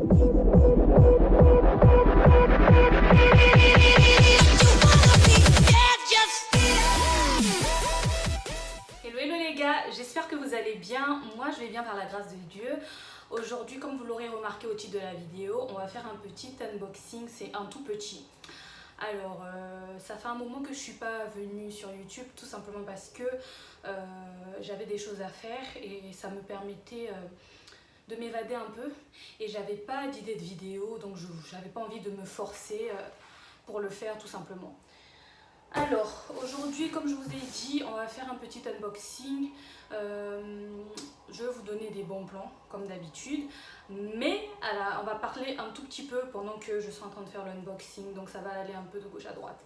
Hello les gars, j'espère que vous allez bien. Moi je vais bien par la grâce de Dieu. Aujourd'hui, comme vous l'aurez remarqué au titre de la vidéo, on va faire un petit unboxing, c'est un tout petit. Alors, ça fait un moment que je suis pas venue sur YouTube, tout simplement parce que j'avais des choses à faire et ça me permettait de m'évader un peu. Et j'avais pas d'idée de vidéo, donc j'avais pas envie de me forcer pour le faire tout simplement. Alors, aujourd'hui, comme je vous ai dit, on va faire un petit unboxing. Je vais vous donner des bons plans, comme d'habitude. Mais on va parler un tout petit peu pendant que je suis en train de faire l'unboxing. Donc, ça va aller un peu de gauche à droite.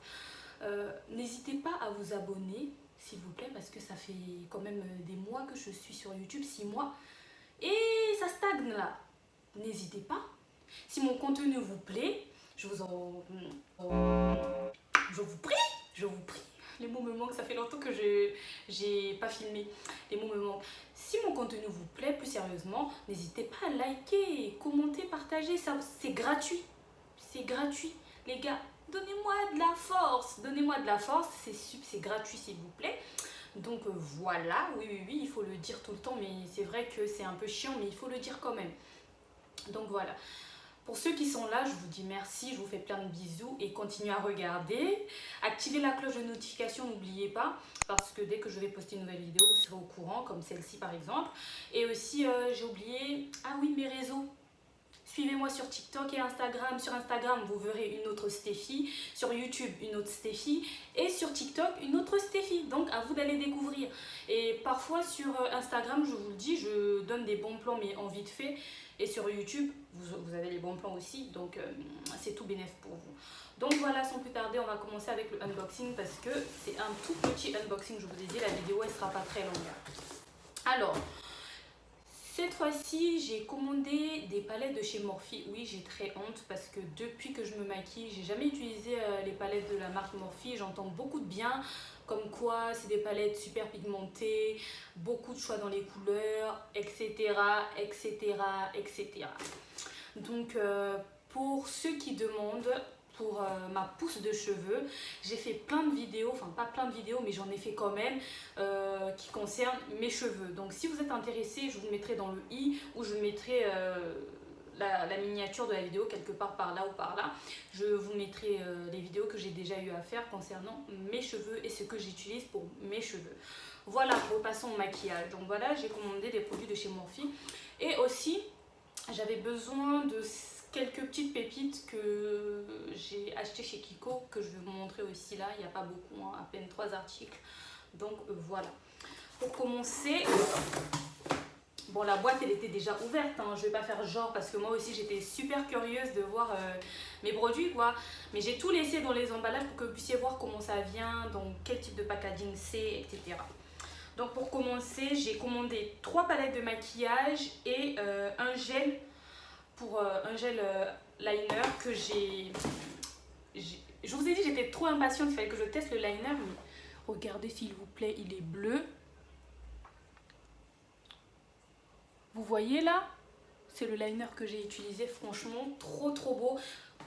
N'hésitez pas à vous abonner, s'il vous plaît, parce que ça fait quand même des mois que je suis sur YouTube, 6 mois. Et ça stagne là. N'hésitez pas. Si mon contenu vous plaît, je vous prie, les mots me manquent, ça fait longtemps que j'ai pas filmé, les mots me manquent. Si mon contenu vous plaît, plus sérieusement, n'hésitez pas à liker, commenter, partager, ça c'est gratuit, les gars, donnez-moi de la force, c'est gratuit s'il vous plaît. Donc voilà, oui, il faut le dire tout le temps, mais c'est vrai que c'est un peu chiant, mais il faut le dire quand même. Donc voilà. Pour ceux qui sont là, je vous dis merci, je vous fais plein de bisous et continuez à regarder. Activez la cloche de notification, n'oubliez pas, parce que dès que je vais poster une nouvelle vidéo, vous serez au courant, comme celle-ci par exemple. Et aussi, j'ai oublié, ah oui, mes réseaux. Suivez-moi sur TikTok et Instagram. Sur Instagram, vous verrez une autre Stéphie. Sur YouTube, une autre Stéphie. Et sur TikTok, une autre Stéphie. Donc, à vous d'aller découvrir. Et parfois, sur Instagram, je vous le dis, je donne des bons plans, mais en vite fait. Et sur YouTube, vous avez les bons plans aussi. Donc, c'est tout bénéf pour vous. Donc, voilà, sans plus tarder, on va commencer avec le unboxing parce que c'est un tout petit unboxing. Je vous ai dit, la vidéo, elle ne sera pas très longue. Alors, cette fois-ci, j'ai commandé des palettes de chez Morphe. Oui, j'ai très honte parce que depuis que je me maquille, j'ai jamais utilisé les palettes de la marque Morphe. J'entends beaucoup de bien, comme quoi c'est des palettes super pigmentées, beaucoup de choix dans les couleurs, etc. Donc, pour ceux qui demandent, pour ma pousse de cheveux, j'ai fait plein de vidéos, enfin pas plein de vidéos mais j'en ai fait quand même qui concernent mes cheveux. Donc si vous êtes intéressé, je vous mettrai dans le i ou je mettrai la miniature de la vidéo quelque part par là ou par là. Je vous mettrai les vidéos que j'ai déjà eu à faire concernant mes cheveux et ce que j'utilise pour mes cheveux. Voilà, repassons au maquillage. Donc voilà, j'ai commandé des produits de chez Morphe et aussi j'avais besoin de quelques petites pépites que j'ai achetées chez Kiko, que je vais vous montrer aussi là. Il n'y a pas beaucoup, hein, à peine 3 articles. Donc voilà. Pour commencer, bon, la boîte elle était déjà ouverte, hein. Je vais pas faire genre parce que moi aussi j'étais super curieuse de voir mes produits quoi. Mais j'ai tout laissé dans les emballages pour que vous puissiez voir comment ça vient, donc quel type de packaging c'est, etc. Donc pour commencer, j'ai commandé 3 palettes de maquillage et un gel pour un gel liner que je vous ai dit, j'étais trop impatiente, il fallait que je teste le liner, mais regardez s'il vous plaît, il est bleu. Vous voyez là, c'est le liner que j'ai utilisé, franchement, trop beau.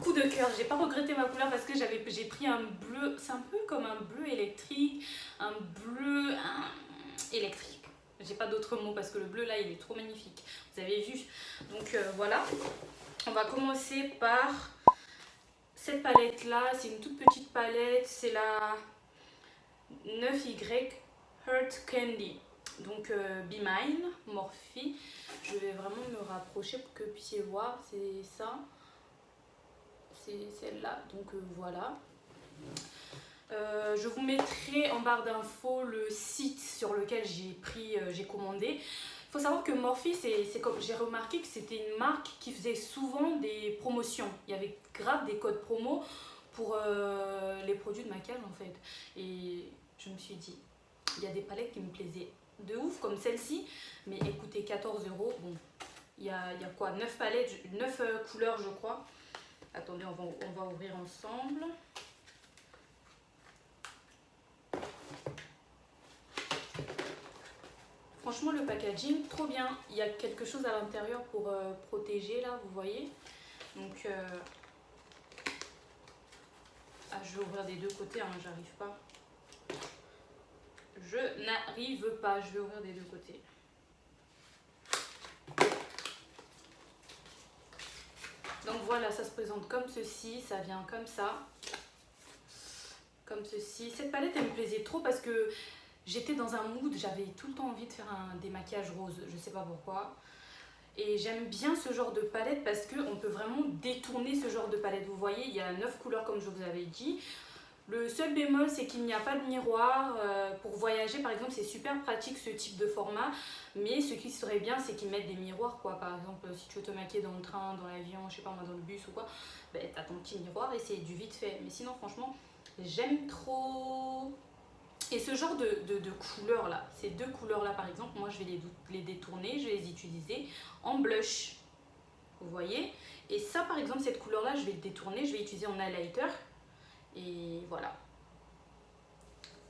Coup de cœur, j'ai pas regretté ma couleur parce que j'ai pris un bleu, c'est un peu comme un bleu électrique, un bleu électrique. J'ai pas d'autres mots parce que le bleu là il est trop magnifique, vous avez vu. Donc voilà, on va commencer par cette palette là, c'est une toute petite palette, c'est la 9Y Heart Candy. Donc Be Mine, Morphe. Je vais vraiment me rapprocher pour que vous puissiez voir, c'est ça, c'est celle-là, donc voilà. Je vous mettrai en barre d'infos le site sur lequel j'ai commandé. Il faut savoir que Morphe, c'est comme j'ai remarqué que c'était une marque qui faisait souvent des promotions. Il y avait grave des codes promo pour les produits de maquillage en fait. Et je me suis dit, il y a des palettes qui me plaisaient de ouf comme celle-ci, mais elle coûtait 14 €. Bon, il y a quoi, 9 palettes, 9 couleurs je crois. Attendez, on va ouvrir ensemble. franchement, le packaging, trop bien. Il y a quelque chose à l'intérieur pour protéger, là, vous voyez. Donc, je vais ouvrir des deux côtés, hein, j'arrive pas. Je n'arrive pas, je vais ouvrir des deux côtés. Donc voilà, ça se présente comme ceci, ça vient comme ça. Comme ceci. Cette palette, elle me plaisait trop parce que j'étais dans un mood, j'avais tout le temps envie de faire un démaquillage rose, je sais pas pourquoi. Et j'aime bien ce genre de palette parce qu'on peut vraiment détourner ce genre de palette. Vous voyez, il y a 9 couleurs comme je vous avais dit. Le seul bémol, c'est qu'il n'y a pas de miroir. Pour voyager, par exemple, c'est super pratique ce type de format. Mais ce qui serait bien, c'est qu'ils mettent des miroirs, quoi. Par exemple, si tu veux te maquiller dans le train, dans l'avion, je sais pas moi, dans le bus ou quoi, ben, t'as ton petit miroir et c'est du vite fait. Mais sinon, franchement, j'aime trop. Et ce genre de couleurs là, ces deux couleurs là par exemple, moi je vais les détourner, je vais les utiliser en blush. Vous voyez? Et ça par exemple, cette couleur là, je vais le détourner, je vais l'utiliser en highlighter. Et voilà.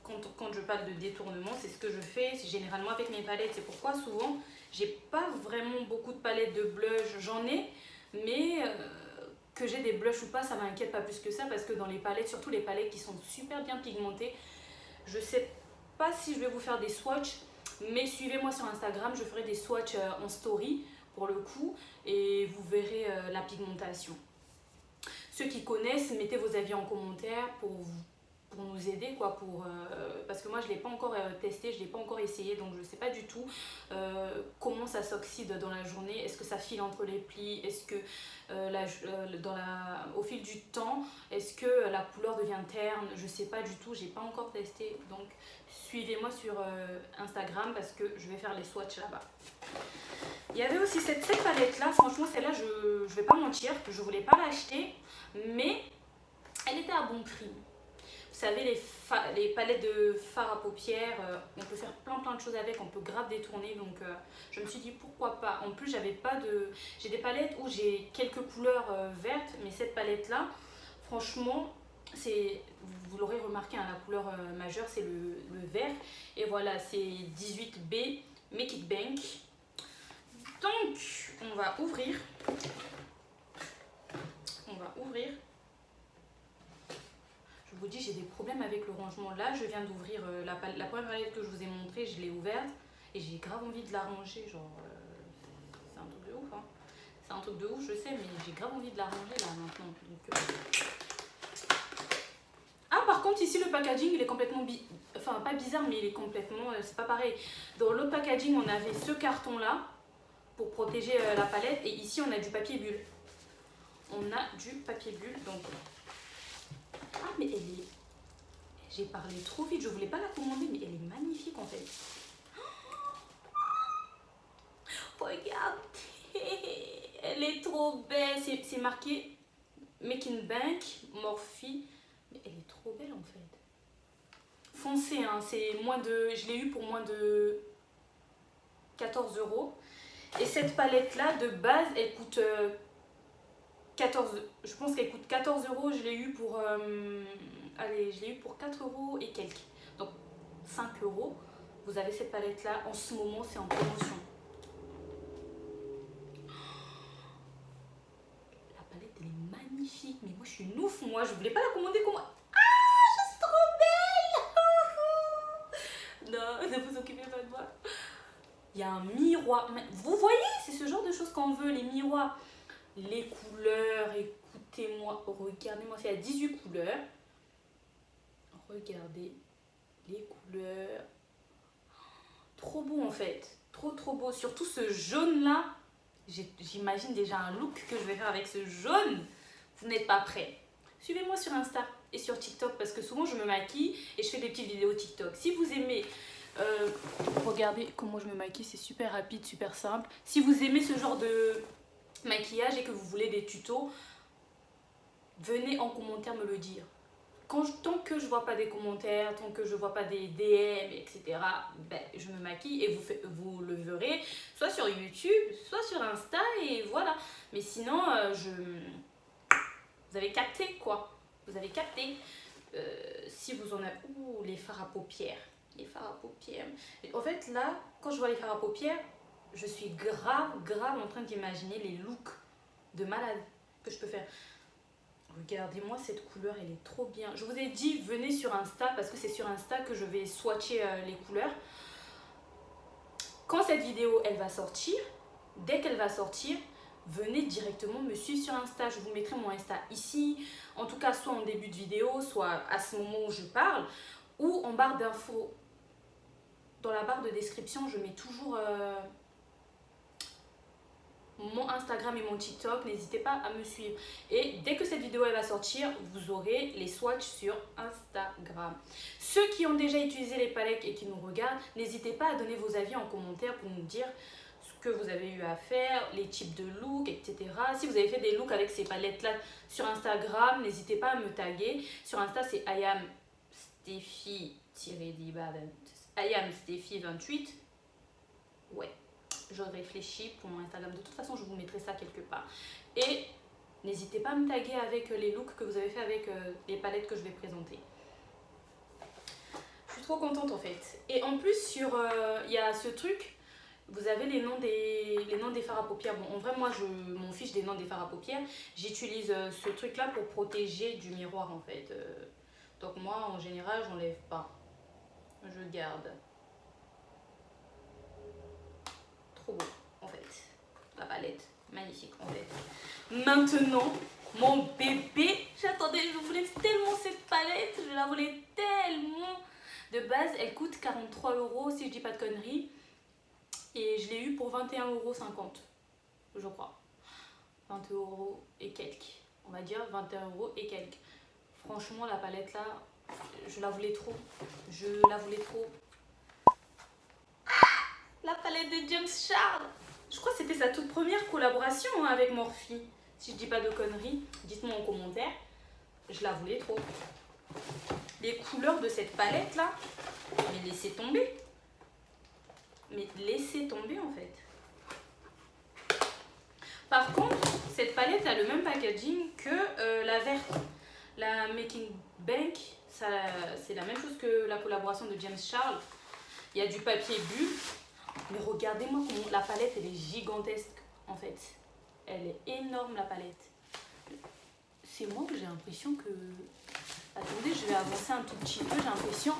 Quand je parle de détournement, c'est ce que je fais généralement avec mes palettes. C'est pourquoi souvent, j'ai pas vraiment beaucoup de palettes de blush. J'en ai, mais que j'ai des blushs ou pas, ça m'inquiète pas plus que ça. Parce que dans les palettes, surtout les palettes qui sont super bien pigmentées, je sais pas si je vais vous faire des swatchs, mais suivez-moi sur Instagram, je ferai des swatchs en story pour le coup. Et vous verrez la pigmentation. Ceux qui connaissent, mettez vos avis en commentaire pour nous aider, quoi, parce que moi je ne l'ai pas encore testé, je ne l'ai pas encore essayé, donc je ne sais pas du tout comment ça s'oxyde dans la journée. Est-ce que ça file entre les plis? Est-ce que au fil du temps, est-ce que la couleur devient terne? Je ne sais pas du tout, je n'ai pas encore testé, donc suivez-moi sur Instagram parce que je vais faire les swatchs là-bas. Il y avait aussi cette palette là, franchement celle-là je vais pas mentir, je voulais pas l'acheter, mais elle était à bon prix. Vous savez, les palettes de fard à paupières, on peut faire plein de choses avec, on peut grave détourner. Donc je me suis dit pourquoi pas. En plus, j'ai des palettes où j'ai quelques couleurs vertes, mais cette palette là, franchement, vous l'aurez remarqué, hein, la couleur majeure c'est le vert. Et voilà, c'est 18B Make It Bank. Donc, on va ouvrir. Je vous dis, j'ai des problèmes avec le rangement. Là, je viens d'ouvrir la première palette que je vous ai montrée, je l'ai ouverte et j'ai grave envie de la ranger. Genre, c'est un truc de ouf, hein. C'est un truc de ouf, je sais, mais j'ai grave envie de la ranger là maintenant. Donc, Ah, par contre, ici, le packaging, il est complètement enfin, pas bizarre, mais il est complètement... c'est pas pareil. Dans l'autre packaging, on avait ce carton-là pour protéger la palette et ici, on a du papier bulle. On a du papier bulle, donc... Ah, mais elle est... J'ai parlé trop vite, je voulais pas la commander, mais elle est magnifique en fait. Regardez, elle est trop belle. C'est marqué Make in Bank, Morphe. Mais elle est trop belle en fait. Foncé, hein, c'est moins de... Je l'ai eu pour moins de 14 €. Et cette palette là, de base, elle coûte... 14, je pense qu'elle coûte 14 €, je l'ai eu pour allez, je l'ai eu pour 4 € et quelques, donc 5 €. Vous avez cette palette là, en ce moment c'est en promotion. La palette elle est magnifique, mais moi je suis une ouf, moi je voulais pas la commander comme moi. Ah, je suis trop belle. Non, ne vous occupez pas de moi. Il y a un miroir, vous voyez, c'est ce genre de choses qu'on veut, les miroirs. Les couleurs, écoutez-moi, regardez-moi, c'est à 18 couleurs. Regardez les couleurs. Trop beau en fait, trop beau. Surtout ce jaune là, j'imagine déjà un look que je vais faire avec ce jaune. Vous n'êtes pas prêts. Suivez-moi sur Insta et sur TikTok parce que souvent je me maquille et je fais des petites vidéos TikTok. Si vous aimez... regardez comment je me maquille, c'est super rapide, super simple. Si vous aimez ce genre de maquillage et que vous voulez des tutos, venez en commentaire me le dire. Tant que je vois pas des commentaires, tant que je vois pas des DM, etc., ben, je me maquille et vous le verrez soit sur YouTube, soit sur Insta et voilà. Mais sinon, vous avez capté quoi. Vous avez capté. Si vous en avez... Ouh, les fards à paupières. Les fards à paupières. Et en fait là, quand je vois les fards à paupières, je suis grave en train d'imaginer les looks de malade que je peux faire. Regardez-moi cette couleur, elle est trop bien. Je vous ai dit, venez sur Insta parce que c'est sur Insta que je vais swatcher les couleurs. Quand cette vidéo, elle va sortir, dès qu'elle va sortir, venez directement me suivre sur Insta. Je vous mettrai mon Insta ici, en tout cas soit en début de vidéo, soit à ce moment où je parle, ou en barre d'infos. Dans la barre de description, je mets toujours mon Instagram et mon TikTok. N'hésitez pas à me suivre. Et dès que cette vidéo elle va sortir, vous aurez les swatchs sur Instagram. Ceux qui ont déjà utilisé les palettes et qui nous regardent, n'hésitez pas à donner vos avis en commentaire pour nous dire ce que vous avez eu à faire, les types de looks, etc. Si vous avez fait des looks avec ces palettes-là sur Instagram, n'hésitez pas à me taguer. Sur Insta, c'est IamSteffi-28. Ouais. Je réfléchis pour mon Instagram. De toute façon, je vous mettrai ça quelque part. Et n'hésitez pas à me taguer avec les looks que vous avez fait avec les palettes que je vais présenter. Je suis trop contente en fait. Et en plus, il y a ce truc, vous avez les noms des fards à paupières. Bon, en vrai, moi, je m'en fiche des noms des fards à paupières. J'utilise ce truc-là pour protéger du miroir en fait. Donc moi, en général, j'enlève pas. Je garde. Trop beau en fait, la palette, magnifique en fait. Maintenant, mon bébé, j'attendais, je voulais tellement cette palette, je la voulais tellement. De base, elle coûte 43 € si je dis pas de conneries. Et je l'ai eu pour 21,50 €, je crois. 20 € et quelques, on va dire 21 € et quelques. Franchement, la palette là, je la voulais trop. Je la voulais trop. La palette de James Charles. Je crois que c'était sa toute première collaboration hein, avec Morphe. Si je dis pas de conneries, dites-moi en commentaire. Je la voulais trop. Les couleurs de cette palette là, mais laissez tomber. Mais laissez tomber en fait. Par contre, cette palette a le même packaging que la verte. La Making Bank, c'est la même chose que la collaboration de James Charles. Il y a du papier bulle. Mais regardez-moi comment la palette, elle est gigantesque en fait. Elle est énorme la palette. C'est moi que j'ai l'impression que... Attendez, je vais avancer un tout petit peu. J'ai l'impression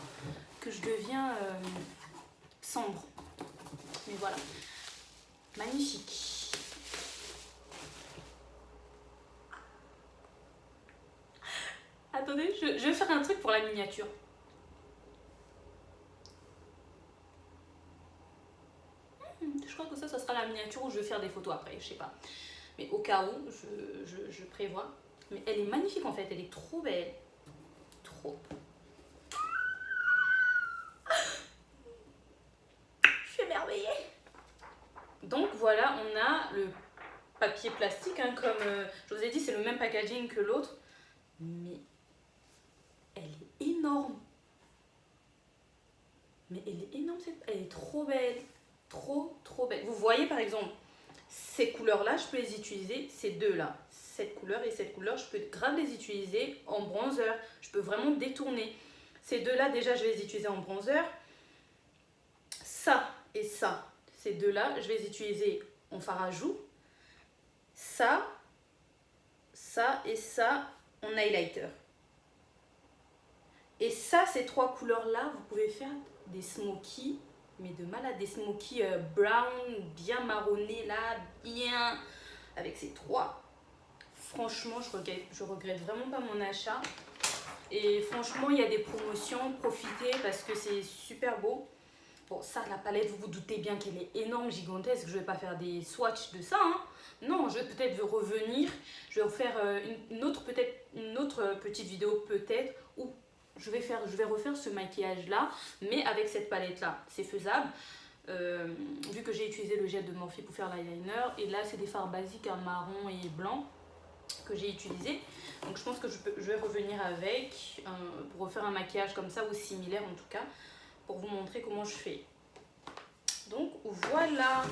que je deviens sombre. Mais voilà. Magnifique. Attendez, je vais faire un truc pour la miniature. Je crois que ça sera la miniature où je vais faire des photos après, je sais pas. Mais au cas où, je prévois. Mais elle est magnifique en fait, elle est trop belle. Trop. Je suis émerveillée. Donc voilà, on a le papier plastique, hein, comme je vous ai dit, c'est le même packaging que l'autre. Mais elle est énorme. Mais elle est énorme, elle est trop belle. Trop belle. Vous voyez par exemple, ces couleurs-là, je peux les utiliser, ces deux-là. Cette couleur et cette couleur, je peux grave les utiliser en bronzer. Je peux vraiment détourner. Ces deux-là, déjà, je vais les utiliser en bronzer. Ça et ça, ces deux-là, je vais les utiliser en fard à joues. Ça et ça en highlighter. Et ça, ces trois couleurs-là, vous pouvez faire des smokies, mais de malade, des smokies brown, bien marronnés là, bien, avec ces trois. Franchement, je regrette vraiment pas mon achat. Et franchement, il y a des promotions, profitez parce que c'est super beau. Bon, ça, la palette, vous vous doutez bien qu'elle est énorme, gigantesque. Je vais pas faire des swatchs de ça, hein. Non, je vais peut-être revenir. Je vais vous faire une autre petite vidéo peut-être où je vais refaire ce maquillage là, mais avec cette palette là, c'est faisable. Vu que j'ai utilisé le gel de Morphe pour faire l'eyeliner, et là c'est des fards basiques, un marron et blanc que j'ai utilisé. Donc je pense que je vais revenir avec pour refaire un maquillage comme ça ou similaire en tout cas, pour vous montrer comment je fais. Donc voilà.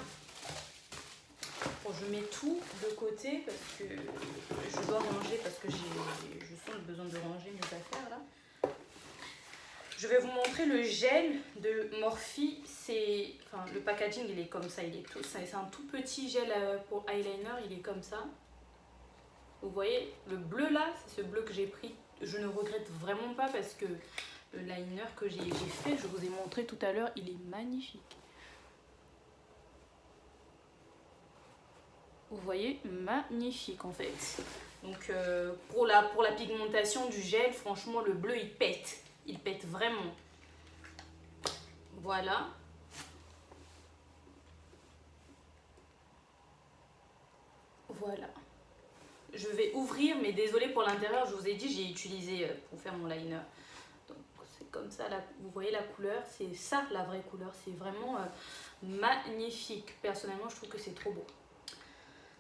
Bon, je mets tout de côté parce que je dois ranger, parce que je sens le besoin de ranger mes affaires là. Je vais vous montrer le gel de Morphe. Enfin, le packaging, il est comme ça. C'est un tout petit gel pour eyeliner. Il est comme ça. Vous voyez, le bleu là, c'est ce bleu que j'ai pris. Je ne regrette vraiment pas parce que le liner que j'ai fait, je vous ai montré tout à l'heure, il est magnifique. Vous voyez, magnifique en fait. Donc pour la pigmentation du gel, franchement le bleu il pète. Il pète vraiment. Voilà. Voilà. Je vais ouvrir, mais désolé pour l'intérieur, je vous ai dit, j'ai utilisé pour faire mon liner. Donc c'est comme ça, là, vous voyez la couleur, c'est ça la vraie couleur. C'est vraiment magnifique. Personnellement, je trouve que c'est trop beau.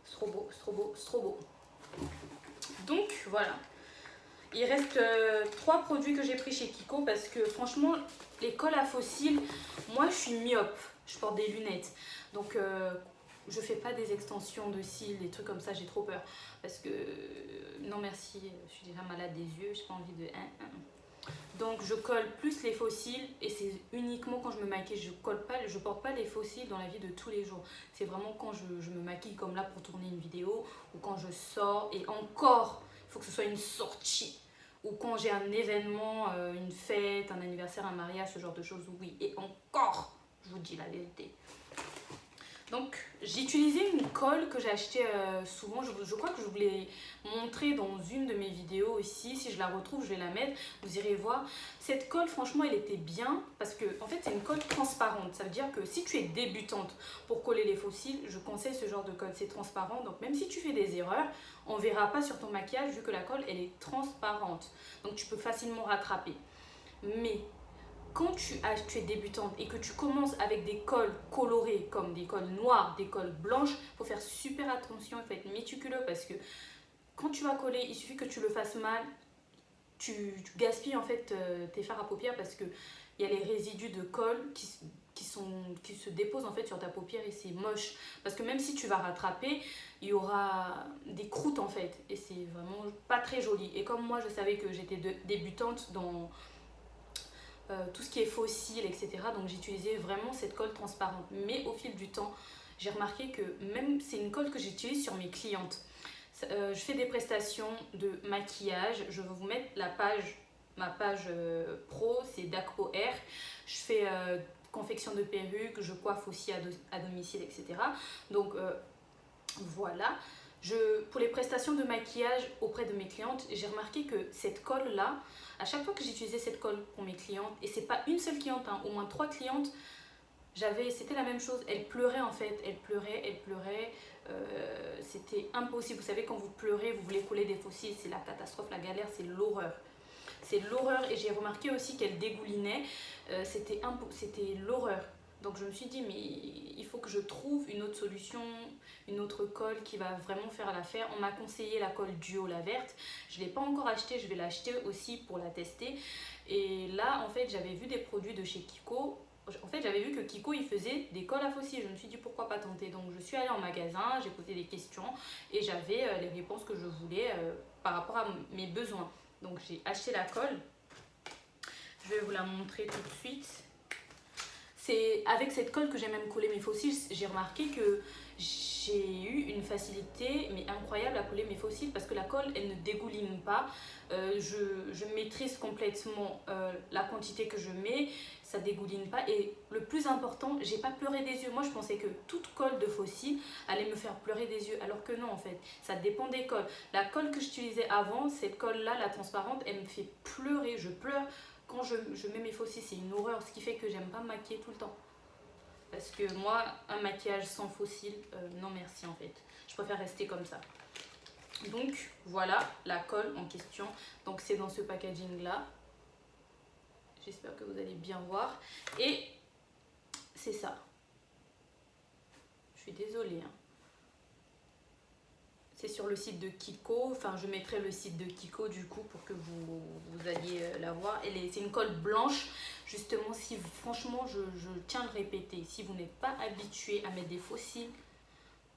C'est trop beau, c'est trop beau, c'est trop beau. Donc voilà. Il reste 3 produits que j'ai pris chez Kiko parce que franchement, les cols à fossiles, moi je suis myope, je porte des lunettes. Donc je fais pas des extensions de cils, des trucs comme ça, j'ai trop peur. Parce que non merci, je suis déjà malade des yeux, j'ai pas envie de... Donc je colle plus les faux cils et c'est uniquement quand je me maquille. Je porte pas les faux cils dans la vie de tous les jours. C'est vraiment quand je me maquille comme là pour tourner une vidéo ou quand je sors et encore, il faut que ce soit une sortie ou quand j'ai un événement, une fête, un anniversaire, un mariage, ce genre de choses, oui. Et encore, je vous dis la vérité. Donc j'ai utilisé une colle que j'ai achetée souvent, je crois que je vous l'ai montré dans une de mes vidéos ici, si je la retrouve je vais la mettre, vous irez voir. Cette colle franchement elle était bien parce que en fait c'est une colle transparente, ça veut dire que si tu es débutante pour coller les faux cils, je conseille ce genre de colle, c'est transparent, donc même si tu fais des erreurs, on ne verra pas sur ton maquillage vu que la colle elle est transparente, donc tu peux facilement rattraper. Mais quand tu es débutante et que tu commences avec des colles colorées comme des colles noires, des colles blanches, il faut faire super attention, il faut être méticuleux parce que quand tu vas coller, il suffit que tu le fasses mal, tu gaspilles en fait tes fards à paupières parce que il y a les résidus de colle qui se déposent en fait sur ta paupière et c'est moche parce que même si tu vas rattraper, il y aura des croûtes en fait et c'est vraiment pas très joli. Et comme moi je savais que j'étais débutante dans tout ce qui est faux cils, etc. Donc j'utilisais vraiment cette colle transparente. Mais au fil du temps, j'ai remarqué que même c'est une colle que j'utilise sur mes clientes. Je fais des prestations de maquillage. Je vais vous mettre ma page pro, c'est Dacpo R. Je fais confection de perruques, je coiffe aussi à domicile, etc. Donc voilà. Pour les prestations de maquillage auprès de mes clientes, j'ai remarqué que cette colle-là, à chaque fois que j'utilisais cette colle pour mes clientes, et c'est pas une seule cliente, hein, au moins 3 clientes, c'était la même chose. Elles pleuraient en fait, elles pleuraient. C'était impossible. Vous savez, quand vous pleurez, vous voulez coller des faux cils, c'est la catastrophe, la galère, c'est l'horreur. C'est l'horreur et j'ai remarqué aussi qu'elles dégoulinaient. C'était l'horreur. Donc je me suis dit, mais il faut que je trouve une autre solution, une autre colle qui va vraiment faire l'affaire. On m'a conseillé la colle Duo, la verte. Je ne l'ai pas encore achetée, je vais l'acheter aussi pour la tester. Et là, en fait, j'avais vu des produits de chez Kiko. En fait, j'avais vu que Kiko, il faisait des colles à faux cils. Je me suis dit, pourquoi pas tenter. Donc je suis allée en magasin, j'ai posé des questions et j'avais les réponses que je voulais par rapport à mes besoins. Donc j'ai acheté la colle. Je vais vous la montrer tout de suite. C'est avec cette colle que j'ai même collé mes faux cils. J'ai remarqué que j'ai eu une facilité mais incroyable à coller mes faux cils parce que la colle elle ne dégouline pas. Je maîtrise complètement la quantité que je mets, ça dégouline pas et le plus important, j'ai pas pleuré des yeux. Moi je pensais que toute colle de faux cils allait me faire pleurer des yeux alors que non en fait, ça dépend des colles. La colle que j'utilisais avant, cette colle là, la transparente, elle me fait pleurer, je pleure. Quand je mets mes faux cils, c'est une horreur, ce qui fait que j'aime pas me maquiller tout le temps. Parce que moi, un maquillage sans faux cils, non merci en fait. Je préfère rester comme ça. Donc voilà la colle en question. Donc c'est dans ce packaging là. J'espère que vous allez bien voir. Et c'est ça. Je suis désolée. Hein. C'est sur le site de Kiko. Enfin, je mettrai le site de Kiko du coup pour que vous alliez la voir. C'est une colle blanche. Justement, si franchement, je tiens à le répéter. Si vous n'êtes pas habitué à mettre des faux cils,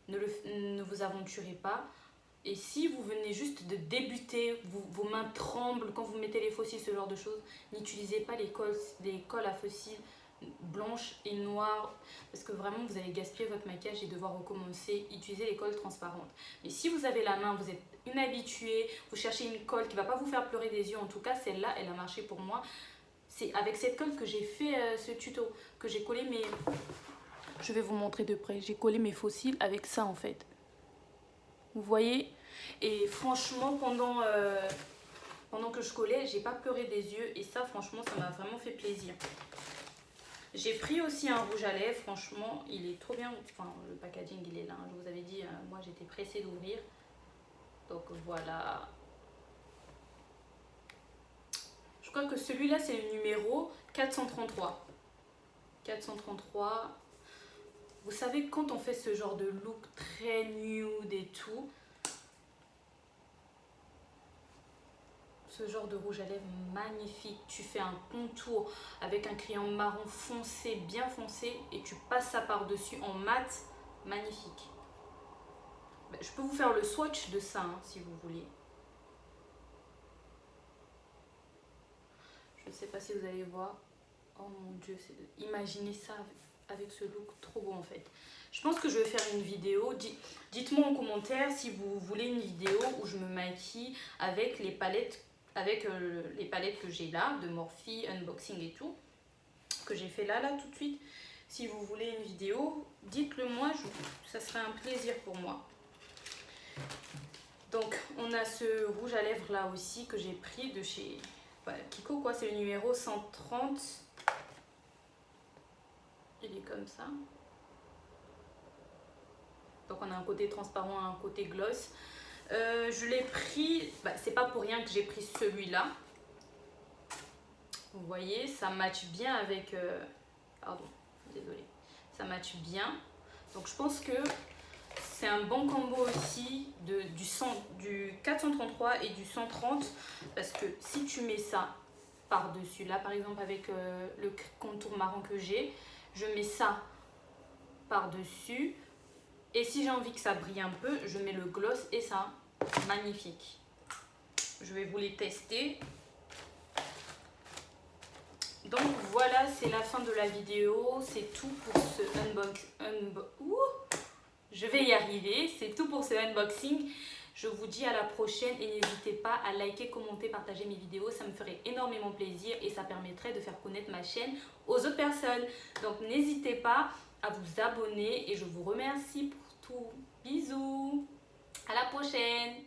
ne vous aventurez pas. Et si vous venez juste de débuter, vos mains tremblent quand vous mettez les fossiles, ce genre de choses, n'utilisez pas les colles à fossiles blanches et noires parce que vraiment vous allez gaspiller votre maquillage et devoir recommencer. Utilisez les colles transparentes. Mais si vous avez la main, vous êtes inhabitué, vous cherchez une colle qui ne va pas vous faire pleurer des yeux, en tout cas celle-là elle a marché pour moi. C'est avec cette colle que j'ai fait ce tuto, que j'ai collé mes... Je vais vous montrer de près, j'ai collé mes fossiles avec ça en fait. Vous voyez? Et franchement pendant que je collais, j'ai pas pleuré des yeux et ça franchement ça m'a vraiment fait plaisir. J'ai pris aussi un rouge à lèvres, franchement il est trop bien, enfin le packaging il est là, je vous avais dit, moi j'étais pressée d'ouvrir. Donc voilà. Je crois que celui-là c'est le numéro 433. 433. Vous savez quand on fait ce genre de look très nude et tout, ce genre de rouge à lèvres magnifique, tu fais un contour avec un crayon marron foncé, bien foncé, et tu passes ça par dessus en mat, magnifique. Je peux vous faire le swatch de ça hein, si vous voulez. Je ne sais pas si vous allez voir. Oh mon dieu, imaginez ça avec ce look trop beau en fait. Je pense que je vais faire une vidéo. Dites-moi en commentaire si vous voulez une vidéo où je me maquille avec les palettes, que j'ai là, de Morphe, unboxing et tout, que j'ai fait là tout de suite. Si vous voulez une vidéo, dites-le moi, ça serait un plaisir pour moi. Donc on a ce rouge à lèvres là aussi que j'ai pris de chez Kiko quoi, c'est le numéro 130. Il est comme ça. Donc on a un côté transparent, un côté gloss. Je l'ai pris, c'est pas pour rien que j'ai pris celui-là. Vous voyez, ça match bien avec... pardon, désolée. Ça match bien. Donc je pense que c'est un bon combo aussi du 433 et du 130. Parce que si tu mets ça par-dessus, là par exemple avec le contour marron que j'ai, je mets ça par-dessus. Et si j'ai envie que ça brille un peu, je mets le gloss et ça, magnifique. Je vais vous les tester. Donc voilà, c'est la fin de la vidéo. C'est tout pour ce je vais y arriver. C'est tout pour ce unboxing. Je vous dis à la prochaine et n'hésitez pas à liker, commenter, partager mes vidéos. Ça me ferait énormément plaisir et ça permettrait de faire connaître ma chaîne aux autres personnes. Donc n'hésitez pas à vous abonner et je vous remercie pour tout. Bisous, à la prochaine.